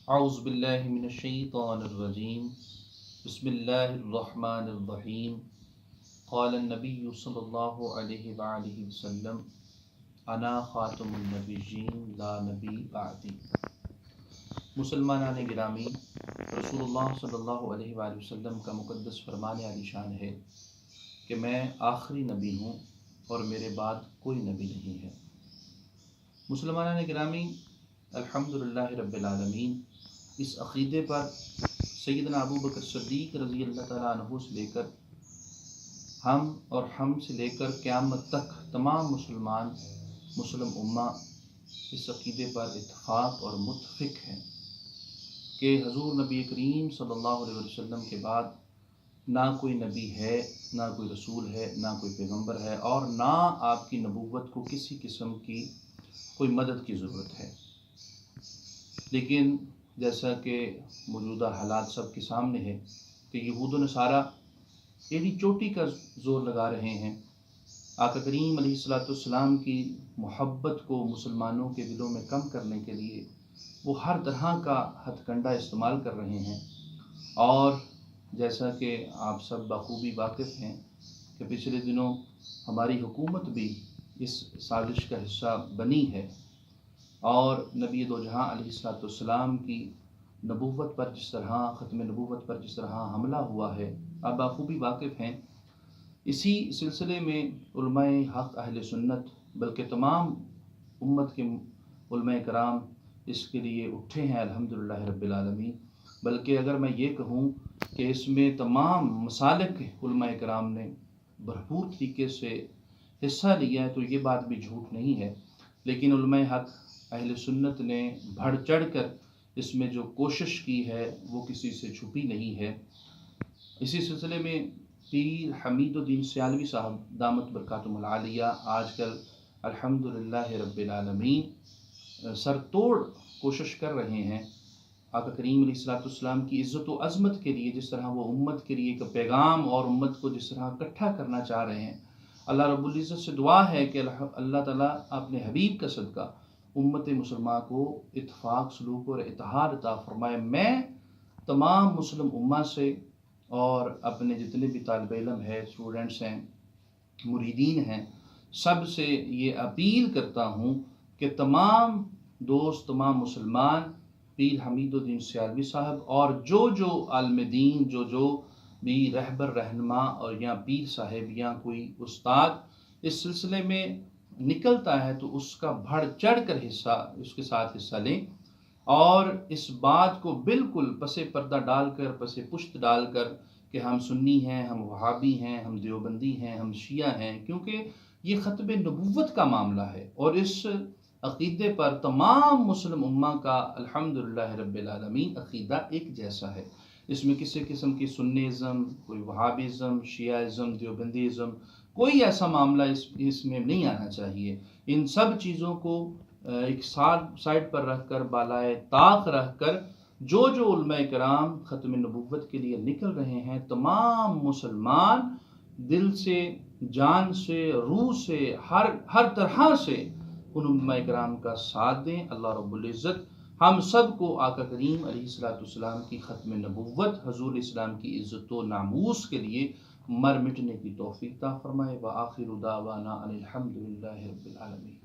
اعوذ باللہ من الشیطان الرجیم بسم اللہ الرحمن الرحیم قال النبی صلی اللہ علیہ وآلہ وسلم انا خاتم النبیین لا نبی بعدی۔ مسلمانان گرامی، رسول اللہ صلی اللہ علیہ وآلہ وسلم کا مقدس فرمان عالی شان ہے کہ میں آخری نبی ہوں اور میرے بعد کوئی نبی نہیں ہے۔ مسلمانان گرامی، الحمدللہ رب العالمین، اس عقیدے پر سیدنا ابو بکر صدیق رضی اللہ تعالیٰ عنہ سے لے کر ہم سے لے کر قیامت تک تمام مسلم امہ اس عقیدے پر اتفاق اور متفق ہیں کہ حضور نبی کریم صلی اللہ علیہ وسلم کے بعد نہ کوئی نبی ہے، نہ کوئی رسول ہے، نہ کوئی پیغمبر ہے، اور نہ آپ کی نبوت کو کسی قسم کی کوئی مدد کی ضرورت ہے۔ لیکن جیسا کہ موجودہ حالات سب کے سامنے ہے کہ یہود و نصارہ ایڑی چوٹی کا زور لگا رہے ہیں، آقا کریم علیہ السلام کی محبت کو مسلمانوں کے دلوں میں کم کرنے کے لیے وہ ہر طرح کا ہتھ کنڈا استعمال کر رہے ہیں۔ اور جیسا کہ آپ سب بخوبی واقف ہیں کہ پچھلے دنوں ہماری حکومت بھی اس سازش کا حصہ بنی ہے، اور نبی دو جہاں علیہ السلام کی نبوت پر جس طرح، ختم نبوت پر جس طرح حملہ ہوا ہے، آپ بخوبی واقف ہیں۔ اسی سلسلے میں علماء حق اہل سنت بلکہ تمام امت کے علماء کرام اس کے لیے اٹھے ہیں، الحمدللہ رب العالمین۔ بلکہ اگر میں یہ کہوں کہ اس میں تمام مسالک علماء کرام نے بھرپور طریقے سے حصہ لیا ہے تو یہ بات بھی جھوٹ نہیں ہے، لیکن علماء حق اہل سنت نے بڑھ چڑھ کر اس میں جو کوشش کی ہے وہ کسی سے چھپی نہیں ہے۔ اسی سلسلے میں پیر حمید الدین سیالوی صاحب دامت برکاتہم العالیہ آج کل الحمدللہ رب العالمین سر توڑ کوشش کر رہے ہیں آقا کریم علیہ السلام کی عزت و عظمت کے لیے، جس طرح وہ امت کے لیے ایک پیغام اور امت کو جس طرح اکٹھا کرنا چاہ رہے ہیں۔ اللہ رب العزت سے دعا ہے کہ اللہ تعالیٰ اپنے حبیب کا صدقہ امت مسلمہ کو اتفاق، سلوک اور اتحاد عطا فرمائے۔ میں تمام مسلم امہ سے اور اپنے جتنے بھی طالب علم ہیں، اسٹوڈنٹس ہیں، مریدین ہیں، سب سے یہ اپیل کرتا ہوں کہ تمام دوست، تمام مسلمان پیر حمید الدین سیالوی صاحب اور جو عالم دین، جو بھی رہبر، رہنما اور یا پیر صاحب یا کوئی استاد اس سلسلے میں نکلتا ہے تو اس کا بڑھ چڑھ کر اس کے ساتھ حصہ لیں، اور اس بات کو بالکل پس پردہ ڈال کر، پس پشت ڈال کر کہ ہم سنی ہیں، ہم وہابی ہیں، ہم دیوبندی ہیں، ہم شیعہ ہیں، کیونکہ یہ ختم نبوت کا معاملہ ہے، اور اس عقیدے پر تمام مسلم امہ کا الحمدللہ رب العالمین عقیدہ ایک جیسا ہے۔ اس میں کسی قسم کی سنیزم، کوئی وہابیزم، شیعہزم، دیوبندیزم، کوئی ایسا معاملہ اس میں نہیں آنا چاہیے۔ ان سب چیزوں کو ایک سائڈ پر رکھ کر، بالائے طاق رکھ کر، جو علماء کرام ختم نبوت کے لیے نکل رہے ہیں، تمام مسلمان دل سے، جان سے، روح سے، ہر طرح سے ان علماء کرام کا ساتھ دیں۔ اللہ رب العزت ہم سب کو آقا کریم علیہ السلام کی ختم نبوت، حضور اسلام کی عزت و ناموس کے لیے مر مٹنے کی توفیق عطا فرمائے۔ وآخر دعوانا ان الحمدللہ رب العالمین۔